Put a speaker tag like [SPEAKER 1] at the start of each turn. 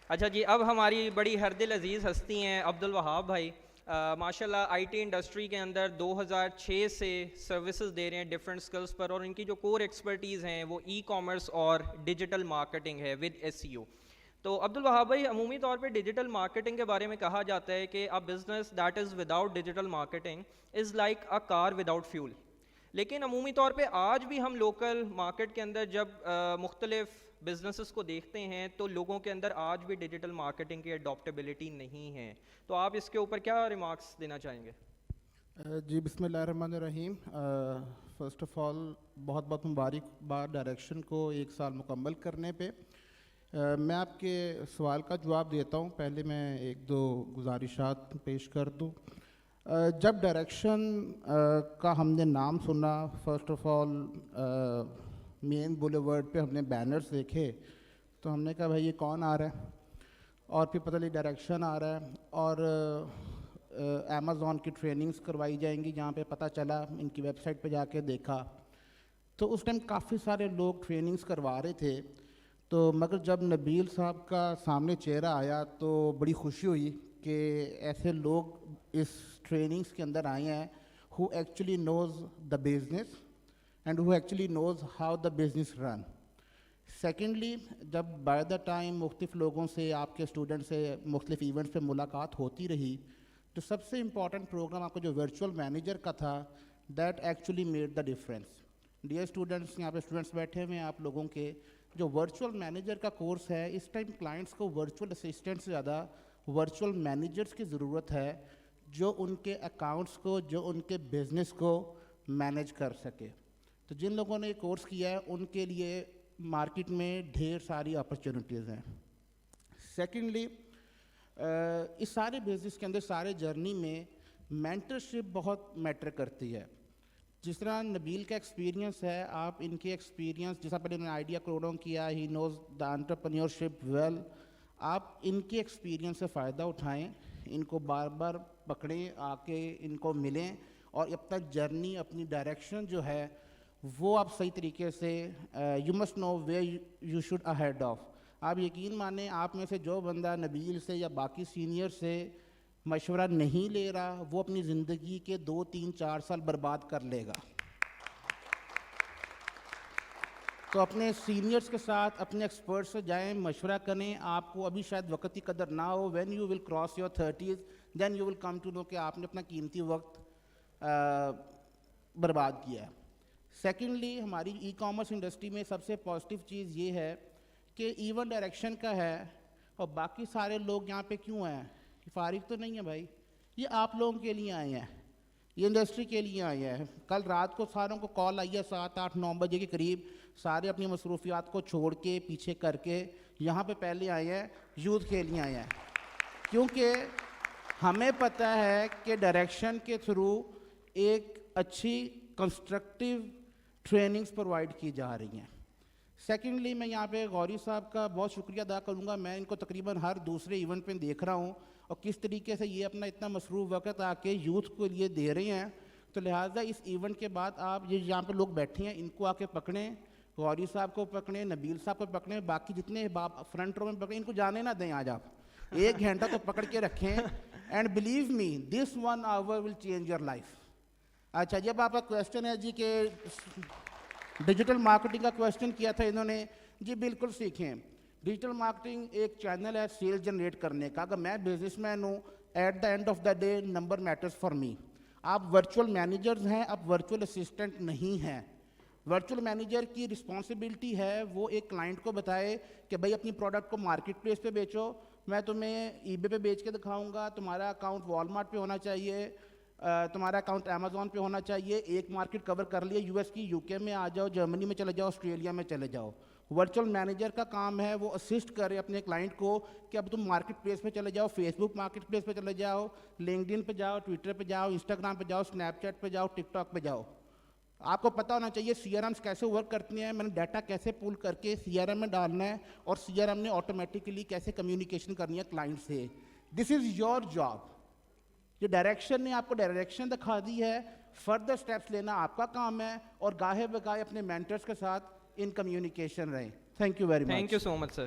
[SPEAKER 1] اچھا جی، اب ہماری بڑی ہر دل عزیز ہستی ہیں عبد الوہاب بھائی. ماشاء اللہ آئی ٹی انڈسٹری کے اندر 2006 سے سروسز دے رہے ہیں ڈفرینٹ سکلز پر، اور ان کی جو کور ایکسپرٹیز ہیں وہ ای کامرس اور ڈیجیٹل مارکیٹنگ ہے ود ایس سی او. تو عبد الوہاب بھائی، عمومی طور پہ ڈیجیٹل مارکیٹنگ کے بارے میں کہا جاتا ہے کہ ا business that is without digital marketing is like a car without fuel. لیکن عمومی طور پہ آج بھی ہم لوکل مارکیٹ کے اندر جب مختلف بزنسز کو دیکھتے ہیں تو لوگوں کے اندر آج بھی ڈیجیٹل مارکیٹنگ کی اڈاپٹیبلٹی نہیں ہے. تو آپ اس کے اوپر کیا ریمارکس دینا چاہیں گے؟
[SPEAKER 2] جی بسم اللہ الرحمن الرحیم. فرسٹ آف آل بہت بہت مبارکباد ڈائریکشن کو 1 سال مکمل کرنے پہ. میں آپ کے سوال کا جواب دیتا ہوں، پہلے میں 1-2 گزارشات پیش کر دوں. جب ڈائریکشن کا ہم نے نام سنا، فرسٹ آف آل مین بولیورڈ پہ ہم نے بینرز دیکھے تو ہم نے کہا بھائی یہ کون آ رہا ہے، اور پھر پتہ لگی ڈائریکشن آ رہا ہے. اور امیزون کی ٹریننگز کروائی جائیں گی، جہاں پہ پتہ چلا ان کی ویب سائٹ پہ جا کے دیکھا تو اس ٹائم کافی سارے لوگ ٹریننگز کروا رہے تھے. تو مگر جب نبیل صاحب کا سامنے چہرہ آیا تو بڑی خوشی ہوئی کہ ایسے لوگ اس ٹریننگز کے اندر آئے ہیں who actually knows the business and who actually knows how the business run. Secondly جب بائی دا ٹائم مختلف لوگوں سے، آپ کے اسٹوڈنٹ سے مختلف ایونٹس پہ ملاقات ہوتی رہی تو سب سے امپورٹنٹ پروگرام آپ کا جو ورچوئل مینیجر کا تھا، that actually made the difference. Dear students, یہاں پہ اسٹوڈنٹس بیٹھے ہوئے ہیں آپ لوگوں کے، جو ورچوئل مینیجر کا کورس ہے اس ٹائم کلائنٹس کو ورچوئل اسسٹنٹ سے زیادہ ورچوئل مینیجرس کی ضرورت ہے جو ان کے اکاؤنٹس کو، جو ان کے بزنس کو مینیج کر سکے. تو جن لوگوں نے یہ کورس کیا ہے ان کے لیے مارکیٹ میں ڈھیر ساری اپرچونیٹیز ہیں. سیکنڈلی اس سارے بزنس کے اندر، سارے جرنی میں مینٹرشپ بہت میٹر کرتی ہے. جس طرح نبیل کا ایکسپیرینس ہے، آپ ان کے ایکسپیرینس، جیسا پہلے میں نے آئیڈیا کروڑوں کیا، ہی نوز دا انٹرپرینیورشپ ویل، آپ ان کے ایکسپیرینس سے فائدہ اٹھائیں، ان کو بار بار پکڑیں، آ کے ان کو ملیں، اور اپنا جرنی، اپنی ڈائریکشن جو ہے وہ آپ صحیح طریقے سے you must know where you should ahead of. آپ یقین مانیں آپ میں سے جو بندہ نبیل سے یا باقی سینئر سے مشورہ نہیں لے رہا وہ اپنی زندگی کے 2-3-4 سال برباد کر لے گا. تو اپنے سینئرس کے ساتھ، اپنے ایکسپرٹ سے جائیں، مشورہ کریں. آپ کو ابھی شاید وقت کی قدر نہ ہو، when you will cross your 30s then you will come to know کہ آپ نے اپنا قیمتی وقت برباد کیا ہے. سیکنڈلی ہماری ای کامرس انڈسٹری میں سب سے پازیٹیو چیز یہ ہے کہ ایون ڈائریکشن کا ہے، اور باقی سارے لوگ یہاں پہ کیوں ہیں؟ فارغ تو نہیں ہیں بھائی، یہ آپ لوگوں کے لیے آئے ہیں، یہ انڈسٹری کے لیے آئے ہیں. کل رات کو ساروں کو کال آئی ہے 7-8-9 بجے کے قریب، سارے اپنی مصروفیات کو چھوڑ کے، پیچھے کر کے یہاں پہ پہلے آئے ہیں، یوتھ کے لیے آئے ہیں. کیونکہ ہمیں پتہ ہے کہ ڈائریکشن کے تھرو ایک اچھی کنسٹرکٹیو ٹریننگز پرووائڈ کی جا رہی ہیں. سیکنڈلی میں یہاں پہ غوری صاحب کا بہت شکریہ ادا کروں گا. میں ان کو تقریباً ہر دوسرے ایونٹ پہ دیکھ رہا ہوں، اور کس طریقے سے یہ اپنا اتنا مصروف وقت آ کے یوتھ کو لیے دے رہے ہیں. تو لہٰذا اس ایونٹ کے بعد آپ یہ یہاں پہ لوگ بیٹھے ہیں ان کو آ کے پکڑیں، غوری صاحب کو پکڑیں، نبیل صاحب کو پکڑیں، باقی جتنے فرنٹ رو میں پکڑیں، ان کو جانے نہ دیں. آج آپ 1 گھنٹہ تو پکڑ کے رکھیں، and believe me this 1 hour will change your life. اچھا، جب آپ کا کویشچن ہے جی کہ ڈیجیٹل مارکیٹنگ کا کویشچن کیا تھا انہوں نے، جی بالکل سیکھیں. ڈیجیٹل مارکیٹنگ ایک چینل ہے سیل جنریٹ کرنے کا. اگر میں بزنس مین ہوں، at the end of the day number matters for me. آپ ورچوئل مینیجرز ہیں، آپ ورچوئل اسسٹنٹ نہیں ہیں. ورچوئل مینیجر کی رسپانسبلٹی ہے وہ ایک کلائنٹ کو بتائے کہ بھائی اپنی پروڈکٹ کو مارکیٹ پلیس پہ بیچو، میں تمہیں ای بے پہ بیچ کے دکھاؤں گا، تمہارا اکاؤنٹ والمارٹ پہ ہونا چاہیے، تمہارا اکاؤنٹ امیزون پہ ہونا چاہیے. ایک مارکیٹ کور کر لیے، یو ایس کی، یو کے میں آ جاؤ، جرمنی میں چلے جاؤ، آسٹریلیا میں چلے جاؤ. ورچوئل مینیجر کا کام ہے وہ اسسٹ کرے اپنے کلائنٹ کو کہ اب تم مارکیٹ پلیس پہ چلے جاؤ، فیس بک مارکیٹ پلیس پہ چلے جاؤ، لنکڈ ان پہ جاؤ، ٹویٹر پہ جاؤ، انسٹاگرام پہ جاؤ، اسنیپ چیٹ پہ جاؤ، ٹک ٹاک پہ جاؤ. آپ کو پتہ ہونا چاہیے سی آر ایمس کیسے ورک کرتی ہیں، میں نے ڈیٹا کیسے پول کر کے سی آر ایم میں ڈالنا ہے، اور سی آر ایم نے آٹومیٹکلی کیسے کمیونیکیشن کرنی ہے کلائنٹ سے. دس از یور جاب. یہ ڈائریکشن نے آپ کو ڈائریکشن دکھا دی ہے، فردر سٹیپس لینا آپ کا کام ہے، اور گاہے بگاہے اپنے مینٹرز کے ساتھ ان کمیونیکیشن رہیں. Thank you very much.
[SPEAKER 1] Thank you so much sir.